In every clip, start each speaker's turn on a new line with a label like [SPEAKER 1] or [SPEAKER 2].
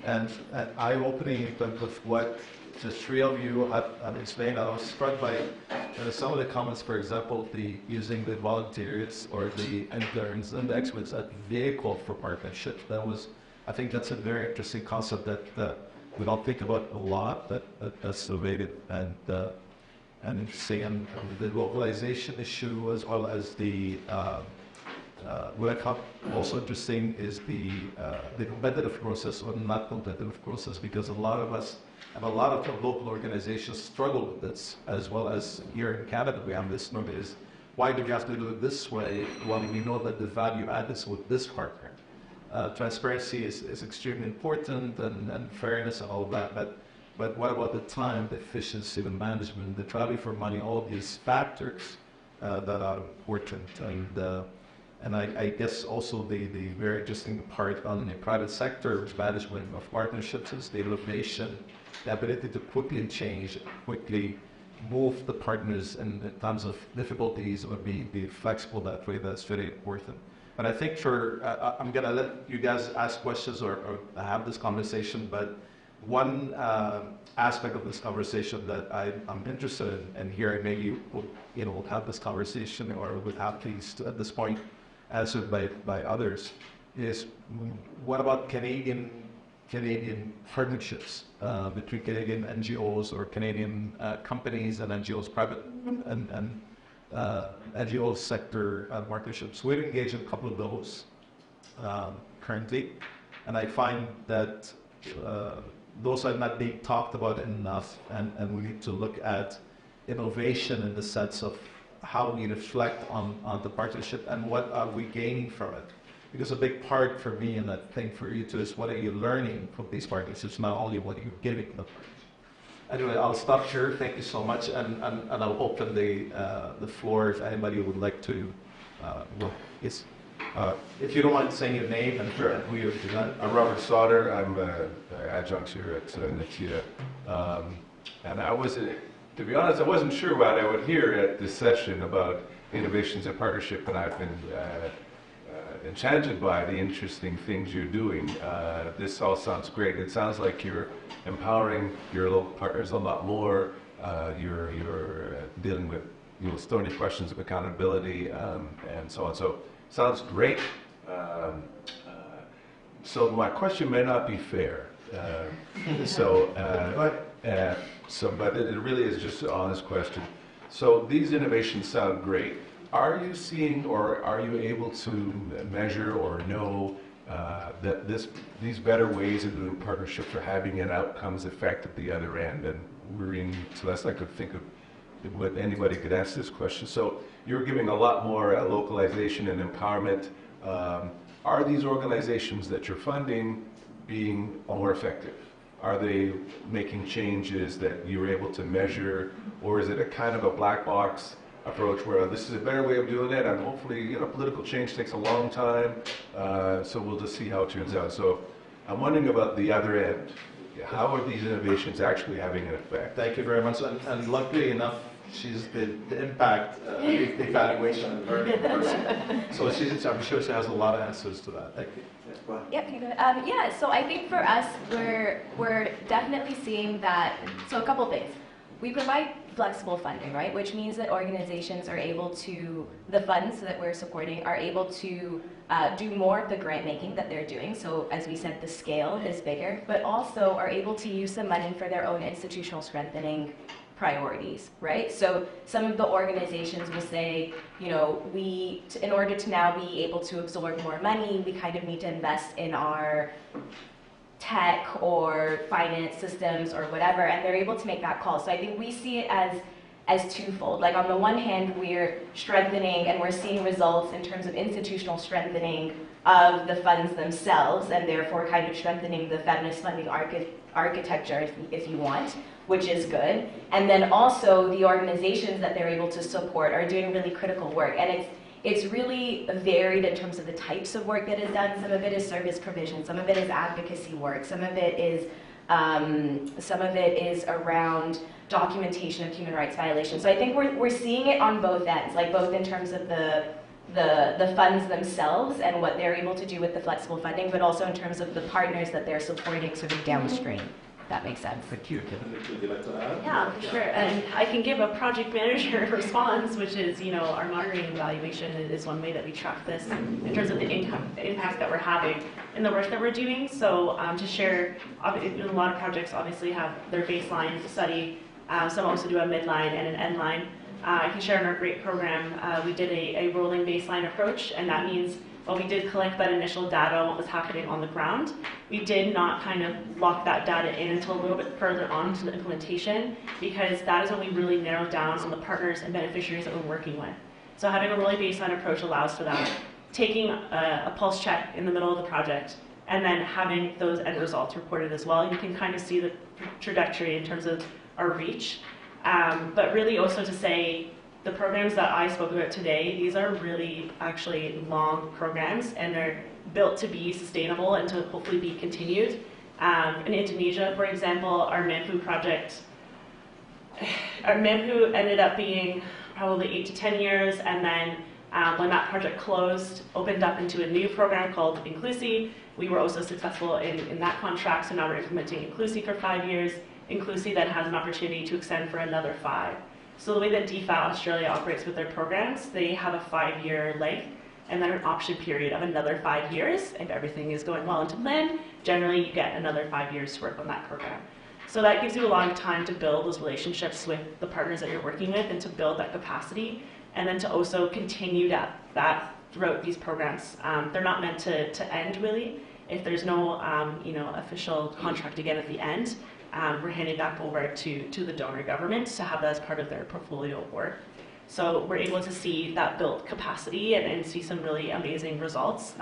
[SPEAKER 1] and eye-opening in terms of what the three of you have explained. I was struck by some of the comments, for example, using the volunteers or the interns and the experts as vehicle for partnership. I think that's a very interesting concept that we don't think about a lot, that's innovative and interesting. And the localization issue, as well as the what I found also interesting is the competitive process, or not competitive process, because a lot of us and a lot of the local organizations struggle with this, as well as here in Canada we have this norm is, why do we have to do it this way when we know that the value add is with this partner? Transparency is extremely important, and fairness and all of that, but what about the time, the efficiency, the management, the value for money, all of these factors that are important. And I guess also the very interesting part on the private sector management of partnerships is the innovation, the ability to quickly change, quickly move the partners in times of difficulties, or be flexible that way. That's very important. But I think I'm going to let you guys ask questions or have this conversation, but one aspect of this conversation that I'm interested in hearing, maybe we'll have this conversation, or would have least at this point answered by others, is what about Canadian partnerships between Canadian NGOs or Canadian companies and NGOs, private and NGO sector partnerships? We're engaged in a couple of those currently, and I find that those are not being talked about enough, and we need to look at innovation in the sense of how we reflect on the partnership and what are we gaining from it. Because a big part for me, and I think for you too, is what are you learning from these partnerships, not only what you're giving them. Anyway, I'll stop here. Thank you so much, and I'll open the floor if anybody would like to. If you don't mind saying your name and who you're doing.
[SPEAKER 2] I'm Robert Sauter. I'm an adjunct here at NPSIA. And to be honest, I wasn't sure what I would hear at this session about innovations and partnership, and I've been enchanted by the interesting things you're doing. This all sounds great. It sounds like you're empowering your local partners a lot more. You're dealing with thorny questions of accountability and so on. So sounds great. So my question may not be fair. But it really is just an honest question. So these innovations sound great. Are you seeing, or are you able to measure or know that these better ways of doing partnerships are having an outcomes effect at the other end? And we're in Celeste, I could think of what anybody could ask this question. So you're giving a lot more localization and empowerment. Are these organizations that you're funding being more effective? Are they making changes that you're able to measure, or is it a kind of a black box approach where this is a better way of doing it, and hopefully political change takes a long time, so we'll just see how it turns out. So I'm wondering about the other end. How are these innovations actually having an effect?
[SPEAKER 1] Thank you very much, and luckily enough, she's the impact evaluation and learning person. So I'm sure she has a lot of answers to that. Thank you.
[SPEAKER 3] Yep. Yeah. So I think for us, we're definitely seeing that. So a couple things. We provide flexible funding, right? Which means that organizations are able to, the funds that we're supporting are able to do more of the grant making that they're doing. So as we said, the scale is bigger, but also are able to use the money for their own institutional strengthening priorities, right? So some of the organizations will say, in order to now be able to absorb more money, we kind of need to invest in our tech or finance systems or whatever, and they're able to make that call. So I think we see it as twofold. Like on the one hand, we're strengthening and we're seeing results in terms of institutional strengthening of the funds themselves, and therefore kind of strengthening the feminist funding architecture, if you want, which is good. And then also the organizations that they're able to support are doing really critical work. And it's really varied in terms of the types of work that is done. Some of it is service provision, some of it is advocacy work, some of it is around documentation of human rights violations. So I think we're seeing it on both ends, like both in terms of the the funds themselves and what they're able to do with the flexible funding, but also in terms of the partners that they're supporting sort of downstream. If that makes sense.
[SPEAKER 1] Thank you.
[SPEAKER 4] Would you like to add?
[SPEAKER 5] Yeah, for sure. And I can give a project manager response, which is, our monitoring and evaluation is one way that we track this in terms of the impact that we're having in the work that we're doing. So to share, a lot of projects obviously have their baseline study. Some also do a midline and an end line. I can share in our GREAT program, we did a rolling baseline approach, and that means while we did collect that initial data on what was happening on the ground, we did not kind of lock that data in until a little bit further on to the implementation, because that is when we really narrowed down on the partners and beneficiaries that we're working with. So having a rolling baseline approach allows for that. Taking a pulse check in the middle of the project, and then having those end results reported as well. You can kind of see the trajectory in terms of our reach. But really also to say, the programs that I spoke about today, these are really actually long programs, and they're built to be sustainable and to hopefully be continued. In Indonesia, for example, our Mampu project, our Mampu ended up being probably 8 to 10 years, and then when that project closed, opened up into a new program called Inclusi. We were also successful in that contract, so now we're implementing Inclusi for 5 years. Inclusi then has an opportunity to extend for another 5. So the way that DFAT Australia operates with their programs, they have a 5-year length and then an option period of another 5 years. If everything is going well into plan, generally you get another 5 years to work on that program. So that gives you a lot of time to build those relationships with the partners that you're working with and to build that capacity, and then to also continue that throughout these programs. They're not meant to end really. If there's no official contract again at the end, we're handing back over to the donor government to have that as part of their portfolio of work. So we're able to see that built capacity and see some really amazing results.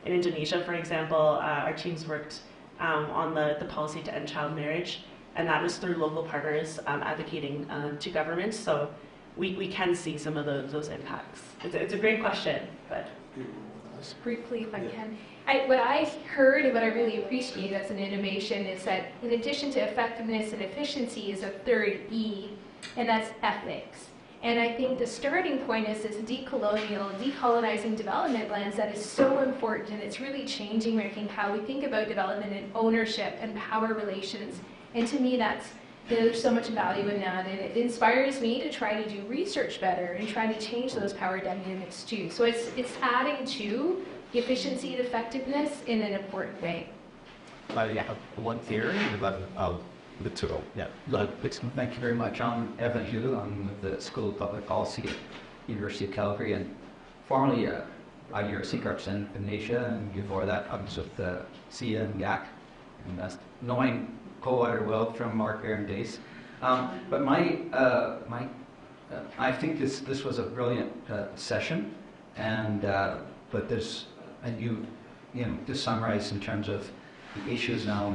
[SPEAKER 5] In Indonesia, for example, our teams worked on the policy to end child marriage, and that was through local partners advocating to governments. So we can see some of those impacts. It's a great question, but.
[SPEAKER 6] Just briefly, if I can. What I heard and what I really appreciate as an innovation is that in addition to effectiveness and efficiency is a third E, and that's ethics. And I think the starting point is this decolonial, decolonizing development lens that is so important, and it's really changing, I think, how we think about development and ownership and power relations. And to me, there's so much value in that, and it inspires me to try to do research better and try to change those power dynamics too. So it's adding to efficiency and effectiveness in an important way.
[SPEAKER 1] I have one theory, but I'll let you go. Yeah.
[SPEAKER 7] Thank you very much. I'm Evan Hu. I'm with the School of Public Policy at University of Calgary, and formerly I year CCARPS in Asia, and before that I was with the CIA and GAC, and that's knowing Coldwater well from our parent days. But I think this was a brilliant session, and but there's, and you to summarize in terms of the issues now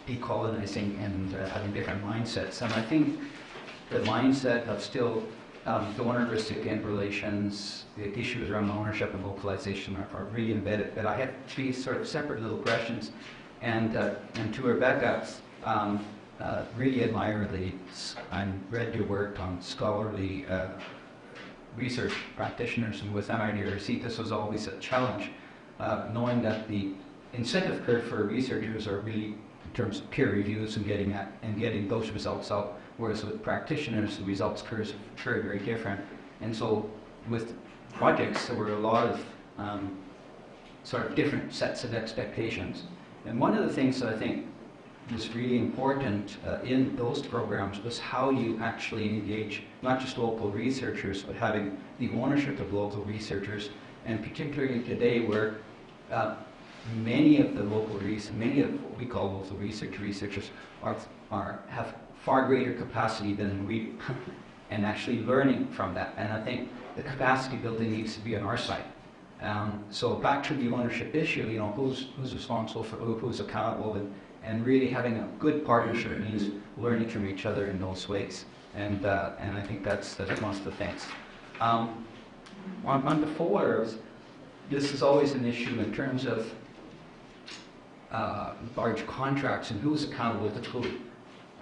[SPEAKER 7] decolonizing and having different mindsets. And I think the mindset of still donor-recipient relations, the issues around ownership and localization are really embedded. But I have 3 sort of separate little questions, and to Rebecca, really admire I read your work on scholarly research practitioners, and with MIDRC this was always a challenge, knowing that the incentive curve for researchers are really in terms of peer reviews and getting those results out, whereas with practitioners the results curves are very, very different. And so with projects there were a lot of sort of different sets of expectations. And one of the things that I think was really important in those programs was how you actually engage not just local researchers, but having the ownership of local researchers, and particularly today where many of what we call local researchers have far greater capacity than we and actually learning from that. And I think the capacity building needs to be on our side. So back to the ownership issue, who's responsible for who's accountable, and really having a good partnership means learning from each other in those ways. And I think that's one of the things. On the forwards, this is always an issue in terms of large contracts and who's accountable to who.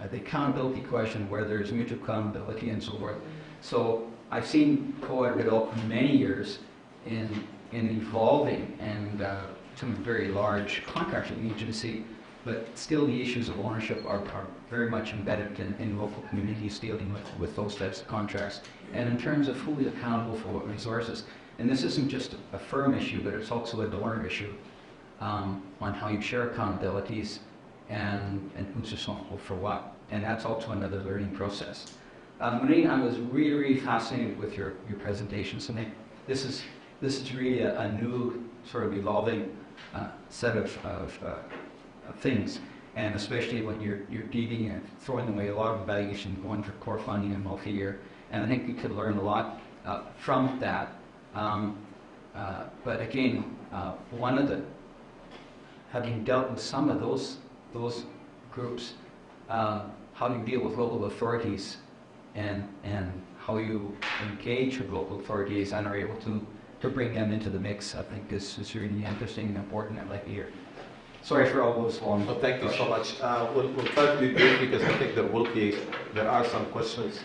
[SPEAKER 7] The accountability question, where there's mutual accountability and so forth. So I've seen COA develop for many years, in evolving and to a very large contracting agency, but still the issues of ownership are very much embedded in local communities dealing with those types of contracts. And in terms of fully accountable for what resources, and this isn't just a firm issue, but it's also a donor issue on how you share accountabilities and who's responsible for what. And that's also another learning process. Maureen, I was really, really fascinated with your presentation. So this is really a new sort of evolving set of things, and especially when you're dealing and throwing away a lot of evaluation going for core funding and multi-year. And I think you could learn a lot from that. But again, having dealt with some of those groups, how do you deal with local authorities and how you engage with local authorities and are able to bring them into the mix, I think is really interesting and important. I'd like to hear. Sorry for all those long.
[SPEAKER 1] Well, thank you so much. We'll try to be brief because I think there are some questions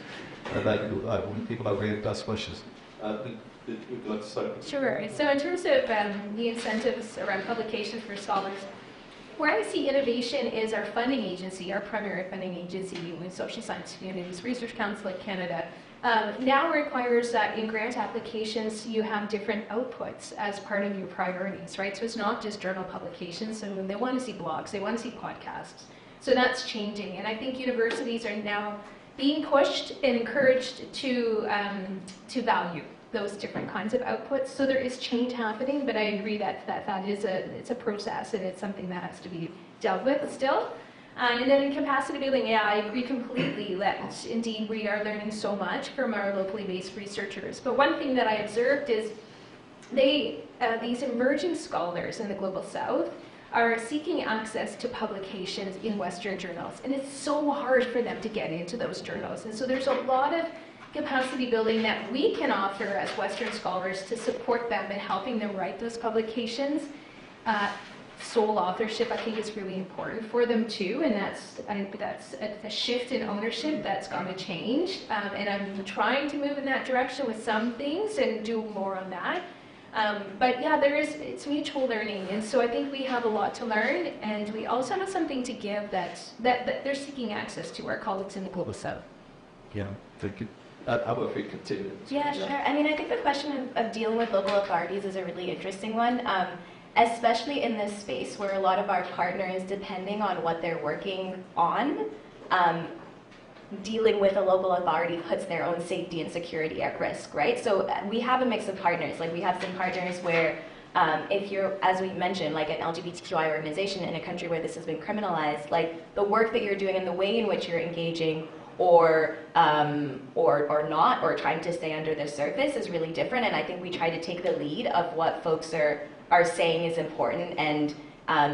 [SPEAKER 1] that people are going to ask questions. Let's start.
[SPEAKER 6] Sure. So in terms of the incentives around publication for scholars, where I see innovation is our funding agency, our primary funding agency, the Social Science Communities Research Council of Canada, now requires that in grant applications you have different outputs as part of your priorities, right? So it's not just journal publications. So they want to see blogs, they want to see podcasts. So that's changing, and I think universities are now being pushed and encouraged to value those different kinds of outputs. So there is change happening, but I agree that is it's a process and it's something that has to be dealt with still. And then in capacity building, yeah, I agree completely that indeed we are learning so much from our locally based researchers. But one thing that I observed is these emerging scholars in the Global South are seeking access to publications in Western journals. And it's so hard for them to get into those journals. And so there's a lot of capacity building that we can offer as Western scholars to support them in helping them write those publications. Sole authorship, I think, is really important for them too, and I think that's a shift in ownership that's going to change. And I'm trying to move in that direction with some things and do more on that. But yeah, it's mutual learning, and so I think we have a lot to learn, and we also have something to give that they're seeking access to, our colleagues in the Global South.
[SPEAKER 1] Yeah, thank you. How about if we continue?
[SPEAKER 3] Yeah, sure. I mean, I think the question of dealing with local authorities is a really interesting one, especially in this space where a lot of our partners, depending on what they're working on, dealing with a local authority puts their own safety and security at risk, right? So we have a mix of partners. Like we have some partners where if you're, as we mentioned, like an LGBTQI organization in a country where this has been criminalized, like the work that you're doing and the way in which you're engaging or not, or trying to stay under the surface is really different. And I think we try to take the lead of what folks are saying is important and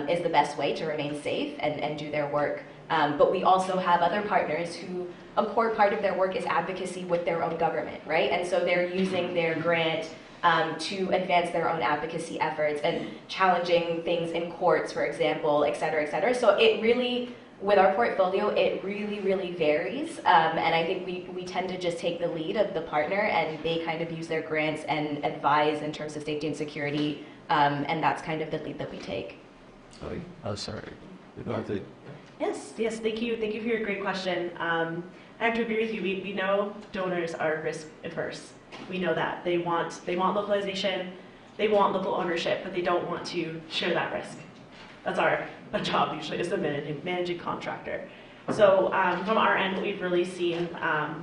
[SPEAKER 3] is the best way to remain safe and do their work. But we also have other partners who a core part of their work is advocacy with their own government, right? And so they're using their grant to advance their own advocacy efforts and challenging things in courts, for example, et cetera, et cetera. So it really, with our portfolio, it really, really varies. And I think we tend to just take the lead of the partner and they kind of use their grants and advise in terms of safety and security. And that's kind of the lead that we take.
[SPEAKER 1] Oh, sorry.
[SPEAKER 5] Yes, thank you for your great question. I have to agree with you. We know donors are risk adverse. We know that. They want localization, they want local ownership, but they don't want to share that risk. That's our job usually as the managing contractor. So from our end, what we've really seen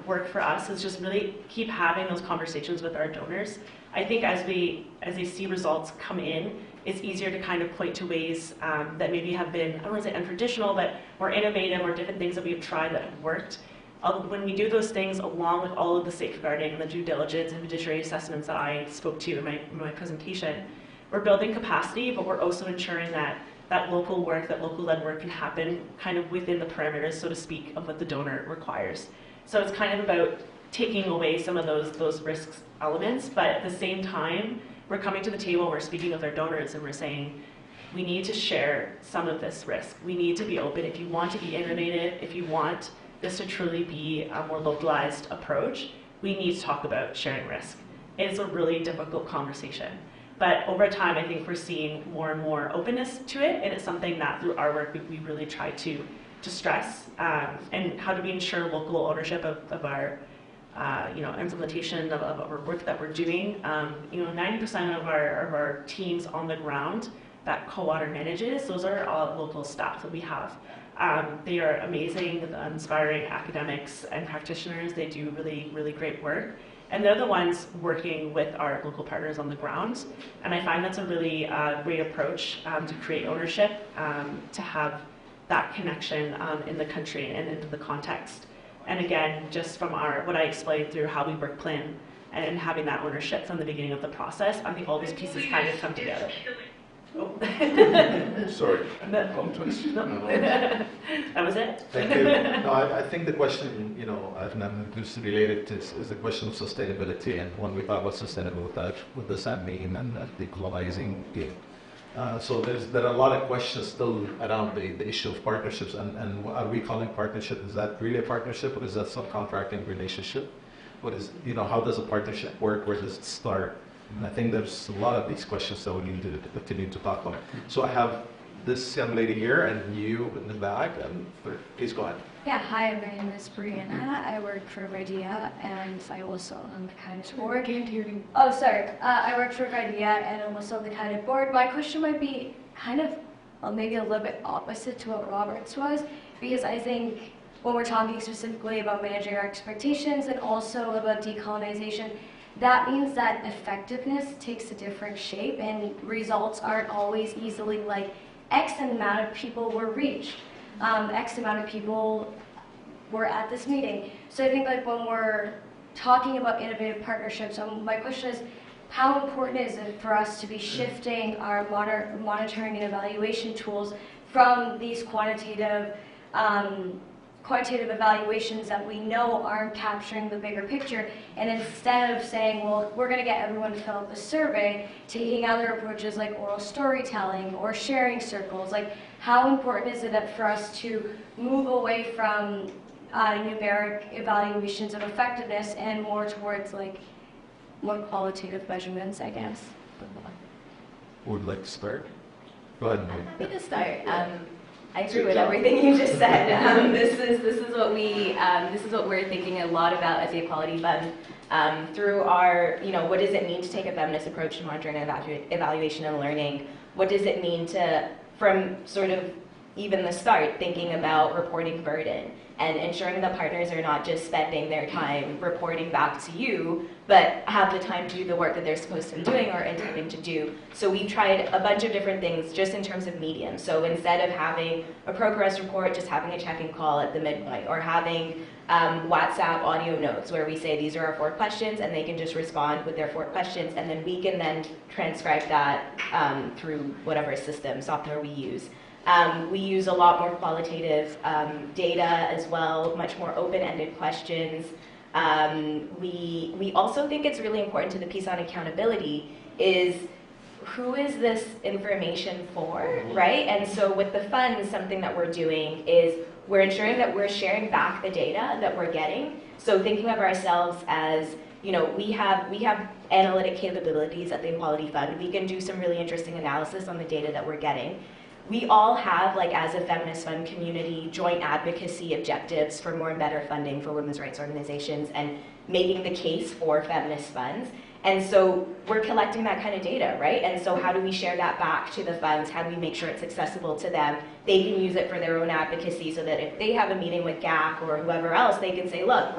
[SPEAKER 5] work for us is just really keep having those conversations with our donors. I think as they see results come in, it's easier to kind of point to ways that maybe have been, I don't want to say untraditional, but more innovative or different things that we've tried that have worked. When we do those things along with all of the safeguarding and the due diligence and fiduciary assessments that I spoke to in my presentation, we're building capacity, but we're also ensuring that local work, that local led work can happen kind of within the parameters, so to speak, of what the donor requires. So it's kind of about taking away some of those risks elements, but at the same time, we're coming to the table, we're speaking with our donors, and we're saying, we need to share some of this risk. We need to be open. If you want to be innovative, if you want this to truly be a more localized approach, we need to talk about sharing risk. it's a really difficult conversation. But over time, I think we're seeing more and more openness to it, and it's something that through our work we really try to stress. And how do we ensure local ownership of our implementation of our work that we're doing? 90% of our teams on the ground that Co-Water manages, those are all local staff that we have. They are amazing, inspiring academics and practitioners. They do really, really great work. And they're the ones working with our local partners on the ground. And I find that's a really great approach to create ownership, to have that connection in the country and into the context. And again, just from what I explained through how we work plan and having that ownership from the beginning of the process, I think all these pieces kind of come together. Oh.
[SPEAKER 2] Sorry.
[SPEAKER 5] No. That was it.
[SPEAKER 1] Thank you. No, I think the question, is related to is the question of sustainability, and when we talk about sustainability, what does that mean, and the globalizing game. So there are a lot of questions still around the issue of partnerships, and are we calling partnership? Is that really a partnership, or is that subcontracting relationship? What is, how does a partnership work? Where does it start? And I think there's a lot of these questions that we need to continue to talk about. So I have this young lady here and you in the back, and please go ahead.
[SPEAKER 4] Yeah, hi, my name is Brianna. I work for CAIDP, and I also on the CAIDP board.
[SPEAKER 3] Oh, sorry. I work for CAIDP, and I'm also on the CAIDP board. My question might be kind of, maybe a little bit opposite to what Robert's was, because I think when we're talking specifically about managing our expectations and also about decolonization, that means that effectiveness takes a different shape, and results aren't always easily like X amount of people were reached, X amount of people were at this meeting. So I think like when we're talking about innovative partnerships, my question is, how important is it for us to be shifting our monitoring and evaluation tools from these quantitative evaluations that we know aren't capturing the bigger picture, and instead of saying, well, we're going to get everyone to fill out the survey, taking other approaches like oral storytelling or sharing circles, like how important is it that for us to move away from numeric evaluations of effectiveness and more towards like more qualitative measurements, I guess.
[SPEAKER 1] Who would like to start? Go ahead, Mary.
[SPEAKER 3] Happy to start. I agree with everything you just said. This is what we're thinking a lot about as the Equality Fund. Through our, what does it mean to take a feminist approach to monitoring and evaluation and learning? What does it mean to, from sort of even the start, thinking about reporting burden and ensuring that partners are not just spending their time reporting back to you, but have the time to do the work that they're supposed to be doing or intending to do. So we've tried a bunch of different things just in terms of medium. So instead of having a progress report, just having a check-in call at the midpoint, or having WhatsApp audio notes where we say these are our 4 questions and they can just respond with their 4 questions, and then we can then transcribe that through whatever system, software we use. We use a lot more qualitative data as well, much more open-ended questions. We also think it's really important to the piece on accountability is who is this information for, right? And so with the fund, something that we're doing is we're ensuring that we're sharing back the data that we're getting. So thinking of ourselves as, we have analytic capabilities at the Equality Fund. We can do some really interesting analysis on the data that we're getting. We all have, as a feminist fund community, joint advocacy objectives for more and better funding for women's rights organizations and making the case for feminist funds. And so we're collecting that kind of data, right? And so how do we share that back to the funds? How do we make sure it's accessible to them? They can use it for their own advocacy so that if they have a meeting with GAC or whoever else, they can say, look,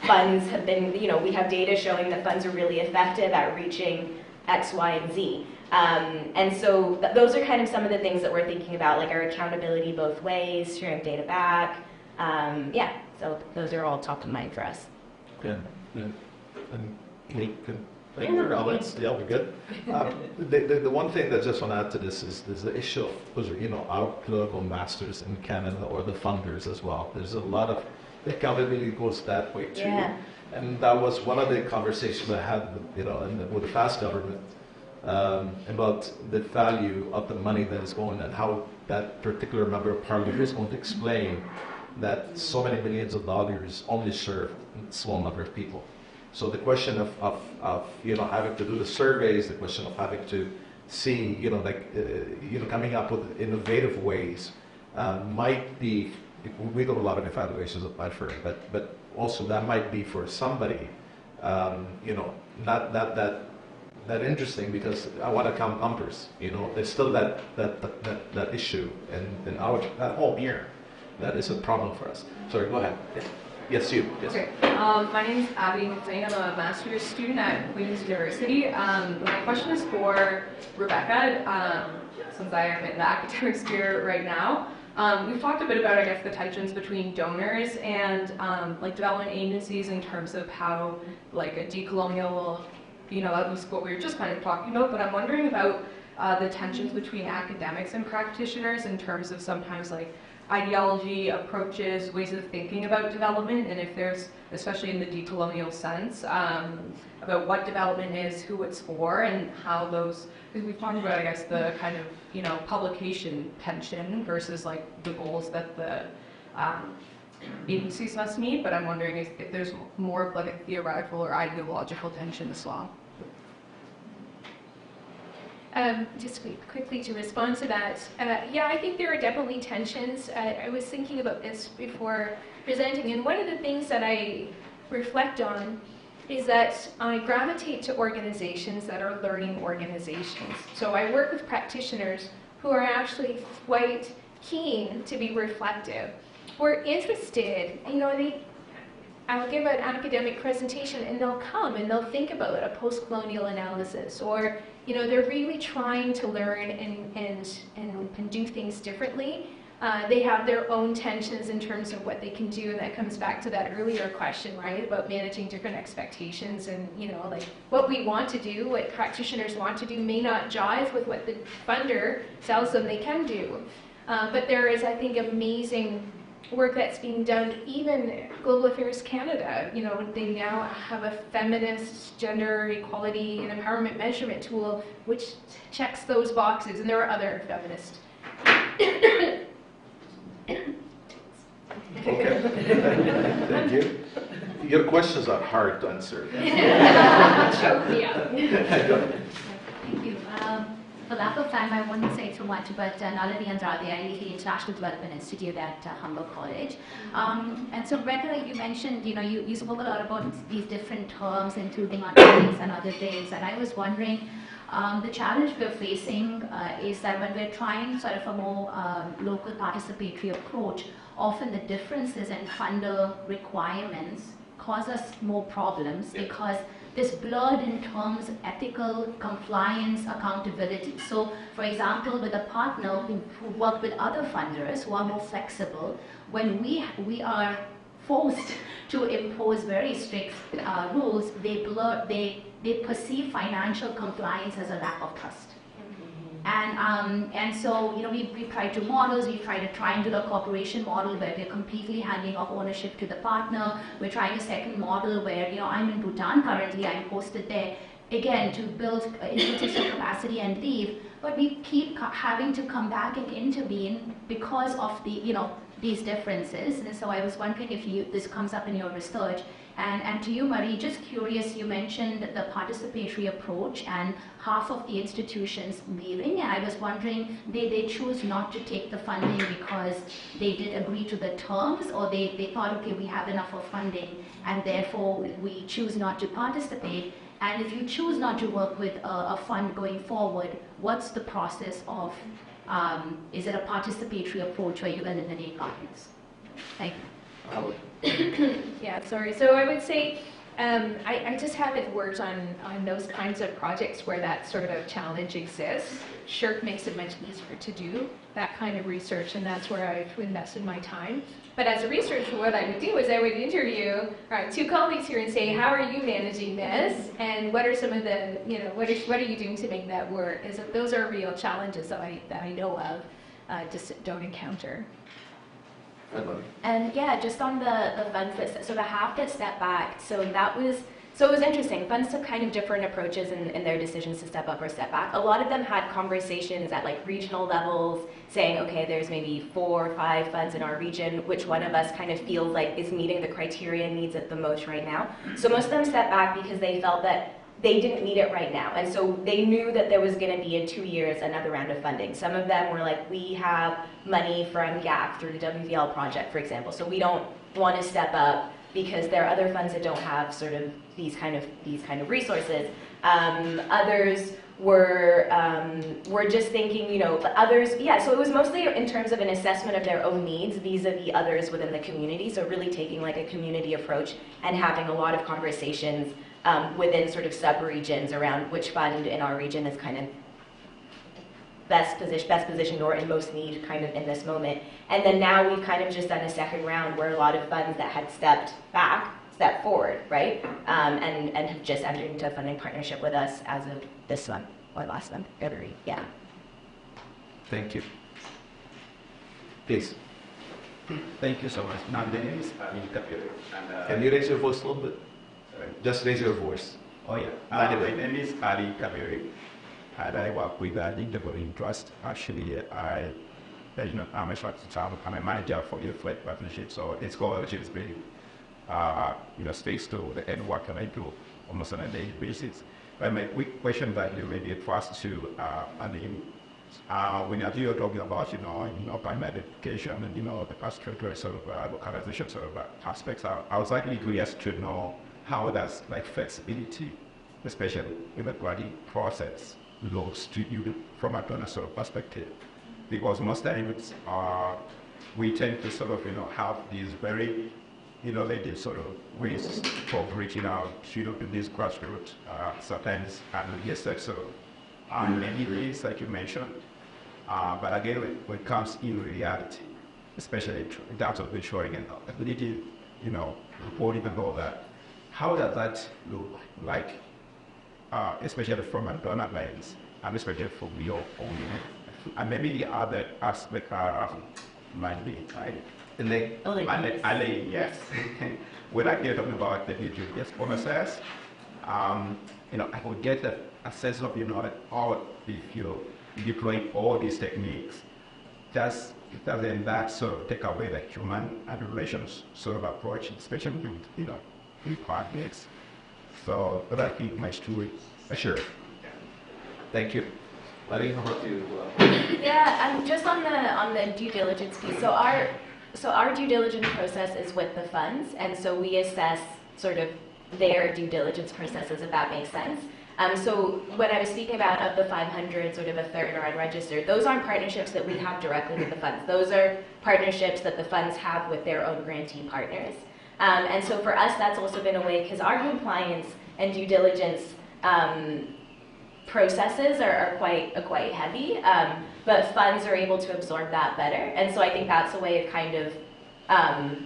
[SPEAKER 3] funds have been, we have data showing that funds are really effective at reaching X, Y, and Z. And so those are kind of some of the things that we're thinking about, like our accountability both ways, sharing data back. So those are all top of mind for us.
[SPEAKER 1] Yeah. And Kate, we're good. The one thing that I just want to add to this is there's the issue of our political masters in Canada or the funders as well. There's a lot of accountability goes that way too.
[SPEAKER 3] Yeah.
[SPEAKER 1] And that was one of the conversations I had with the FAST government. About the value of the money that is going and how that particular member of parliament is going to explain that so many millions of dollars only serve a small number of people. So the question of having to do the surveys, the question of having to see, coming up with innovative ways might be, we do a lot of evaluations of Medford, but also that might be for somebody, not that interesting because I want to count numbers. There's still that issue in our at home here. That is a problem for us. Sorry, go ahead. Yes, you. Yes.
[SPEAKER 8] Okay. My name is Abby McLean. I'm a master's student at Queen's University. My question is for Rebecca, since I am in the academic sphere right now. We've talked a bit about, I guess, the tensions between donors and development agencies in terms of how a decolonial, that was what we were just kind of talking about, but I'm wondering about the tensions between academics and practitioners in terms of sometimes ideology, approaches, ways of thinking about development, and if there's, especially in the decolonial sense, about what development is, who it's for, and how those, because we've talked about, I guess, the kind of, publication tension versus the goals that the agencies must meet, but I'm wondering if there's more of a theoretical or ideological tension as well.
[SPEAKER 6] Just quickly to respond to that, yeah, I think there are definitely tensions. I was thinking about this before presenting, and one of the things that I reflect on is that I gravitate to organizations that are learning organizations. So I work with practitioners who are actually quite keen to be reflective. We're interested, I'll give an academic presentation and they'll come and they'll think about a post-colonial analysis, or they're really trying to learn and do things differently. They have their own tensions in terms of what they can do, and that comes back to that earlier question, right, about managing different expectations, and what we want to do, what practitioners want to do may not jive with what the funder tells them they can do. But there is, I think, amazing work that's being done, even Global Affairs Canada. They now have a feminist gender equality and empowerment measurement tool which checks those boxes, and there are other feminist.
[SPEAKER 1] Okay. Thank you. Your questions are hard to answer.
[SPEAKER 6] Yeah.
[SPEAKER 9] Thank you. For lack of time, I won't say too much, but Nalini Andrade, I lead the International Development Institute at Humber College. And so, Rebecca, you mentioned, you spoke a lot about these different terms, including undertakings and other things, and I was wondering, the challenge we're facing is that when we're trying sort of a more local participatory approach, often the differences in funder requirements cause us more problems because this blurred in terms of ethical, compliance, accountability. So, for example, with a partner who work with other funders who are more flexible, when we are forced to impose very strict rules, they perceive financial compliance as a lack of trust. And so, we try to models, we try to triangular cooperation model where we're completely handing off ownership to the partner. We're trying a second model where, I'm in Bhutan currently, I'm posted there, again, to build institutional capacity and leave, but we keep having to come back and intervene because of the, these differences. And so I was wondering if this comes up in your research. And to you, Marie, just curious, you mentioned the participatory approach and half of the institutions leaving, and I was wondering, they choose not to take the funding because they did agree to the terms, or they thought, okay, we have enough of funding, and therefore we choose not to participate. And if you choose not to work with a fund going forward, what's the process of, is it a participatory approach where you eliminate partners? Thank you.
[SPEAKER 6] Yeah, sorry. So I would say I just haven't worked on those kinds of projects where that sort of challenge exists. SSHRC makes it much easier to do that kind of research, and that's where I've invested my time. But as a researcher, what I would do is I would interview two colleagues here and say, how are you managing this? And what are some of the, what are you doing to make that work? Those are real challenges that I know of, just don't encounter.
[SPEAKER 3] And yeah, just on the funds, so the half that stepped back, so that was So it was interesting. Funds took kind of different approaches in their decisions to step up or step back. A lot of them had conversations at like regional levels, saying, okay, there's maybe 4 or 5 funds in our region. Which one of us kind of feels like is meeting the criteria and needs it the most right now? So most of them stepped back because they felt that they didn't need it right now. And so they knew that there was going to be in 2 years another round of funding. Some of them were like, we have money from GAP through the WVL project, for example. So we don't want to step up because there are other funds that don't have sort of these kind of resources. Others were just thinking, you know, others, yeah, so it was mostly in terms of an assessment of their own needs vis-a-vis others within the community, so really taking like a community approach and having a lot of conversations within sort of sub-regions around which fund in our region is kind of best positioned or in most need kind of in this moment. And then now we've kind of just done a second round where a lot of funds that had stepped forward, right? And have just entered into a funding partnership with us as of this month or last month, February, yeah.
[SPEAKER 1] Thank you. Please.
[SPEAKER 10] Thank you so much. Now, the name is NPSIA.
[SPEAKER 1] Can you raise your voice a little bit? Just raise your voice.
[SPEAKER 10] Oh, yeah. My name is Ali Kabiri, and I work with Development Trust. Actually, I'm a manager for Youth Led Partnership, so it's scholarships really, stays to the end work and I do almost on a daily basis. But my quick question that you maybe first to when you're talking about primary education and the pastoral sort of localization sort of aspects, I was actually curious to know how does like flexibility, especially in the grading process, looks to you from a donor sort of perspective, because most times we tend to sort of have these very innovative sort of ways of reaching out to these grassroots sometimes and yes, so many ways like you mentioned, but again when it comes in reality, especially in terms of ensuring and ability, reporting and all that, how does that look like, especially from a donor lens, and especially from your own, and maybe the other aspect might be, right? LA, yes. When I get talking about the yes process, I would get a sense of, how if you deploy all these techniques, doesn't that sort of take away the human and relations sort of approach, especially with, partners. So that is my story. Sure.
[SPEAKER 1] Thank you. Letting her to.
[SPEAKER 3] Yeah, and just on the due diligence piece. So our due diligence process is with the funds, and so we assess sort of their due diligence processes, if that makes sense. So when I was speaking about of the 500, sort of a third are unregistered, those aren't partnerships that we have directly with the funds. Those are partnerships that the funds have with their own grantee partners. And so for us, that's also been a way, because our compliance and due diligence processes are quite heavy, but funds are able to absorb that better. And so I think that's a way of kind of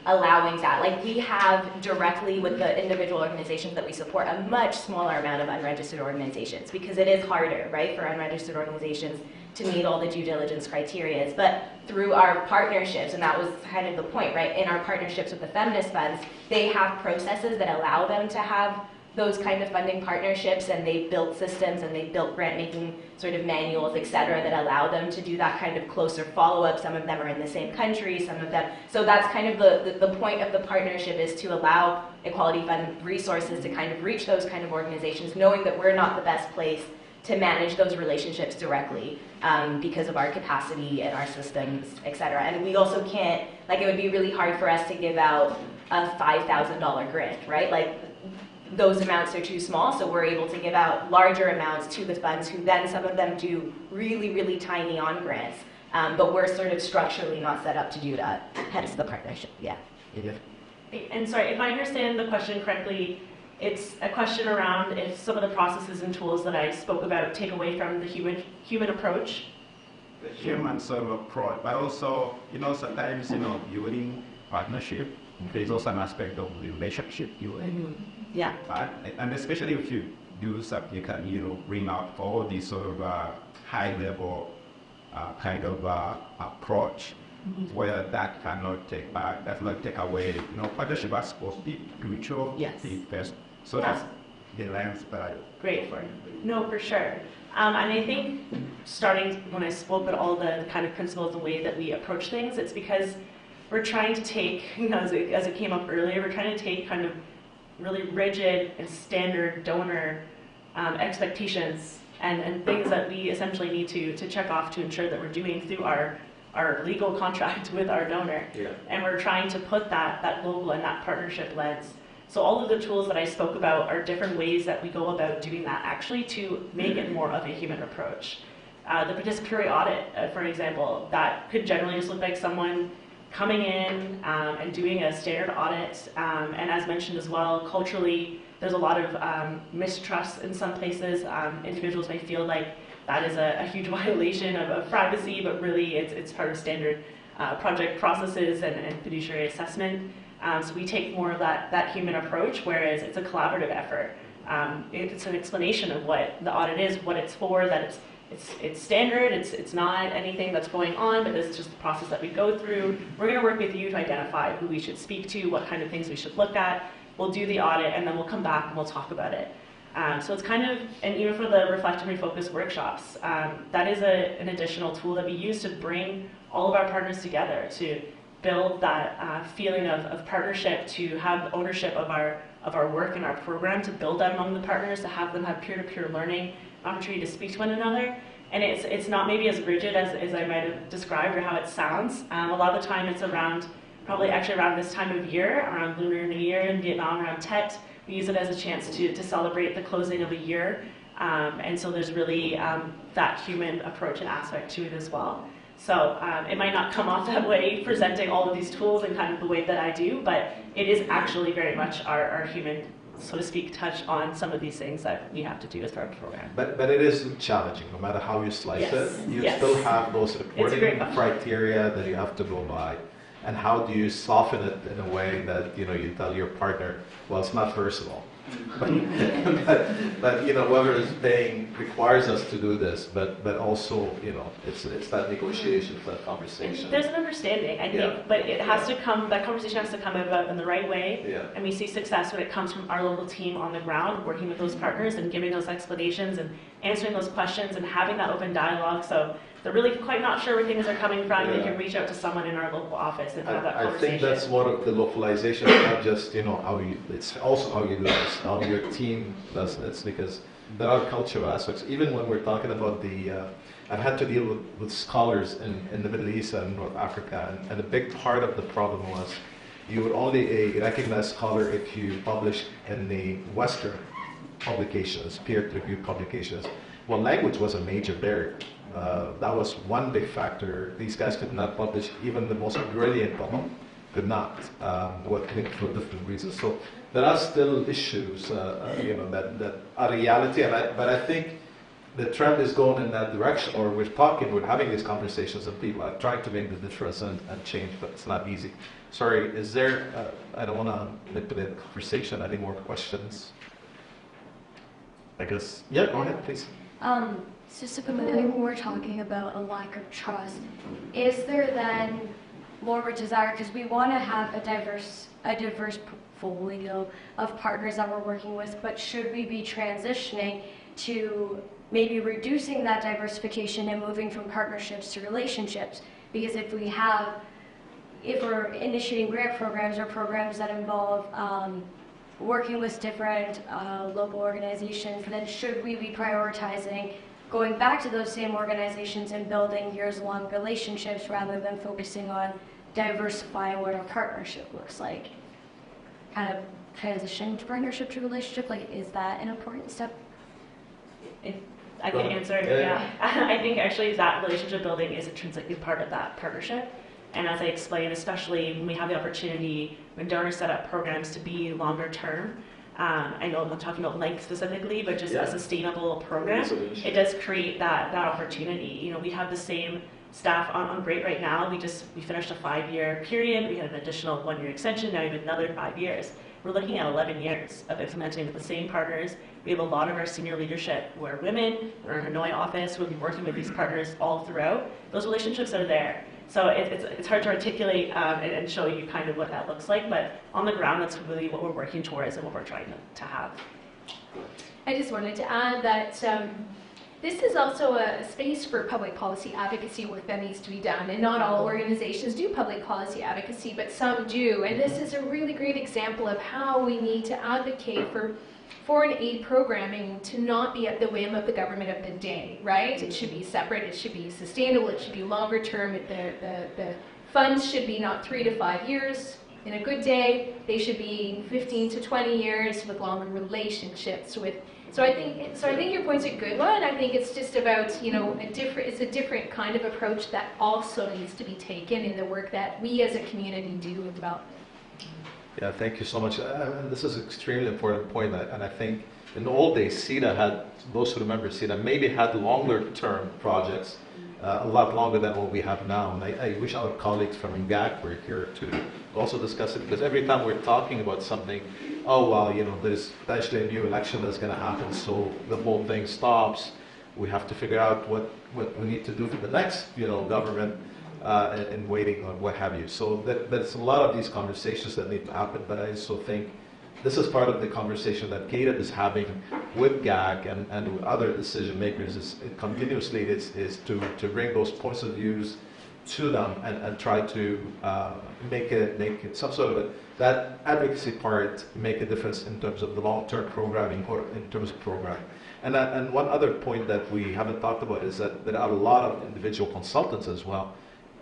[SPEAKER 3] allowing that. Like we have directly with the individual organizations that we support a much smaller amount of unregistered organizations, because it is harder, right, for unregistered organizations to meet all the due diligence criteria. But through our partnerships, and that was kind of the point, right, in our partnerships with the feminist funds, they have processes that allow them to have those kind of funding partnerships, and they've built systems and they've built grant making sort of manuals, et cetera, that allow them to do that kind of closer follow-up. Some of them are in the same country, some of them. So that's kind of the point of the partnership, is to allow Equality Fund resources to kind of reach those kind of organizations, knowing that we're not the best place to manage those relationships directly because of our capacity and our systems, et cetera. And we also can't, like it would be really hard for us to give out a $5,000 grant, right? Like those amounts are too small, so we're able to give out larger amounts to the funds, who then some of them do really, really tiny on grants. But we're sort of structurally not set up to do that, hence the partnership, yeah.
[SPEAKER 5] And sorry, if I understand the question correctly, it's a question around if some of the processes and tools that I spoke about take away from the human approach.
[SPEAKER 10] The human sort of approach, but also, sometimes, building partnership, there's also an aspect of the relationship
[SPEAKER 3] Yeah.
[SPEAKER 10] And especially if you do something, you can, bring out all these sort of high-level kind of approach, where that cannot take away, partnership are supposed to be mutual.
[SPEAKER 3] Yes.
[SPEAKER 10] First. So lens by.
[SPEAKER 5] Great for no, for sure. And I think starting when I spoke about all the kind of principles, the way that we approach things, it's because we're trying to take, as it came up earlier, we're trying to take kind of really rigid and standard donor expectations and things that we essentially need to check off to ensure that we're doing through our legal contract with our donor.
[SPEAKER 1] Yeah.
[SPEAKER 5] And we're trying to put that global and that partnership lens. So all of the tools that I spoke about are different ways that we go about doing that actually to make it more of a human approach. The participatory audit, for example, that could generally just look like someone coming in and doing a standard audit. And as mentioned as well, culturally, there's a lot of mistrust in some places. Individuals may feel like that is a huge violation of privacy, but really it's part of standard project processes and fiduciary assessment. So we take more of that human approach, whereas it's a collaborative effort. It's an explanation of what the audit is, what it's for, that it's standard, it's not anything that's going on, but this is just the process that we go through. We're going to work with you to identify who we should speak to, what kind of things we should look at. We'll do the audit, and then we'll come back and we'll talk about it. So it's kind of, and even for the Reflect and Refocus workshops, that is an additional tool that we use to bring all of our partners together, to build that feeling of partnership, to have ownership of our work and our program, to build that among the partners, to have them have peer-to-peer learning, opportunity to speak to one another. And it's not maybe as rigid as I might have described or how it sounds. A lot of the time it's probably around this time of year, around Lunar New Year in Vietnam, around Tet. We use it as a chance to celebrate the closing of a year. And so there's really that human approach and aspect to it as well. So it might not come off that way, presenting all of these tools in kind of the way that I do, but it is actually very much our human, so to speak, touch on some of these things that we have to do as part of the program.
[SPEAKER 1] But it is challenging, no matter how you slice it. You still have those reporting criteria that you have to go by. And how do you soften it in a way that you tell your partner, well, it's not personal, but whoever is paying requires us to do this, but also it's that negotiation, it's that conversation.
[SPEAKER 5] There's an understanding, I think, but it has to come. That conversation has to come about in the right way. Yeah. And we see success when it comes from our local team on the ground, working with those partners and giving those explanations and answering those questions and having that open dialogue. So they're really quite not sure where things are coming from. They can reach out to someone in our local office and have that conversation.
[SPEAKER 1] I think that's one of the localization, not just how you. It's also how you do this, how your team does this, because there are cultural aspects. Even when we're talking about I've had to deal with scholars in the Middle East and North Africa, and a big part of the problem was you would only a recognized scholar if you publish in the Western publications, peer-reviewed publications. Well, language was a major barrier. That was one big factor. These guys could not publish, even the most brilliant of them could not, for different reasons. So there are still issues, that are reality. But I think the trend is going in that direction, or we're having these conversations, and people are trying to make the difference and change, but it's not easy. Sorry, is there, I don't want to manipulate the conversation. Any more questions? I guess, yeah, go ahead, please.
[SPEAKER 4] Specifically, when we're talking about a lack of trust, is there then more of a desire, because we want to have a diverse portfolio of partners that we're working with, but should we be transitioning to maybe reducing that diversification and moving from partnerships to relationships? Because if we're initiating grant programs or programs that involve working with different local organizations, then should we be prioritizing going back to those same organizations and building years-long relationships rather than focusing on diversifying what our partnership looks like? Kind of transition to partnership to relationship, is that an important step?
[SPEAKER 5] If I can answer, yeah. I think actually that relationship building is intrinsically part of that partnership. And as I explained, especially when we have the opportunity, when donors set up programs to be longer term, I know I'm not talking about length specifically, but just a sustainable program, it does create that opportunity. We have the same staff on Great right now. We finished a 5-year period. We had an additional 1-year extension. Now we have another 5 years. We're looking at 11 years of implementing with the same partners. We have a lot of our senior leadership who are women, who are in the Hanoi office, who will be working with these partners all throughout. Those relationships are there. So it's hard to articulate and show you kind of what that looks like, but on the ground, that's really what we're working towards and what we're trying to have.
[SPEAKER 6] I just wanted to add that this is also a space for public policy advocacy work that needs to be done, and not all organizations do public policy advocacy, but some do, and this is a really great example of how we need to advocate for foreign aid programming to not be at the whim of the government of the day, right? It should be separate, it should be sustainable, it should be longer term, the funds should be not 3 to 5 years. In a good day, they should be 15 to 20 years with longer relationships with. So I think your point's a good one. I think it's just about, it's a different kind of approach that also needs to be taken in the work that we as a community do as well.
[SPEAKER 1] Yeah, thank you so much. And this is an extremely important point, and I think in the old days, CEDA had, those who remember CEDA, maybe had longer term projects, a lot longer than what we have now. And I wish our colleagues from GAC were here to also discuss it, because every time we're talking about something, oh, well, there's potentially a new election that's going to happen, so the whole thing stops. We have to figure out what we need to do for the next, government, and waiting on what have you. So there's a lot of these conversations that need to happen, but I also think this is part of the conversation that CAIDP is having with GAC and with other decision makers. Is to bring those points of views to them and try to make it some sort of that advocacy part make a difference in terms of the long-term programming or in terms of programming. And one other point that we haven't talked about is that there are a lot of individual consultants as well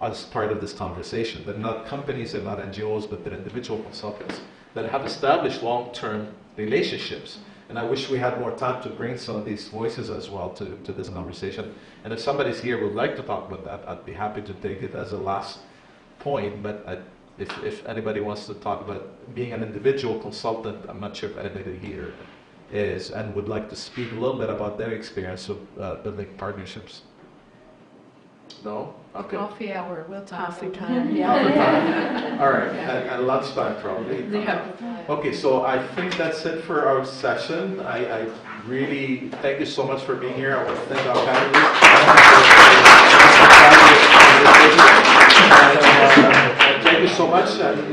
[SPEAKER 1] as part of this conversation. They're not companies, they're not NGOs, but they're individual consultants that have established long-term relationships. And I wish we had more time to bring some of these voices as well to this conversation. And if somebody's here who would like to talk about that, I'd be happy to take it as a last point. But if anybody wants to talk about being an individual consultant, I'm not sure if anybody here is and would like to speak a little bit about their experience of building partnerships. No? Okay.
[SPEAKER 8] Coffee hour, we'll talk.
[SPEAKER 5] Coffee time,
[SPEAKER 8] yeah.
[SPEAKER 1] All right, at lunchtime probably.
[SPEAKER 8] Yeah.
[SPEAKER 1] Okay, so I think that's it for our session. I really thank you so much for being here. I want to thank our panelists. Thank you so much.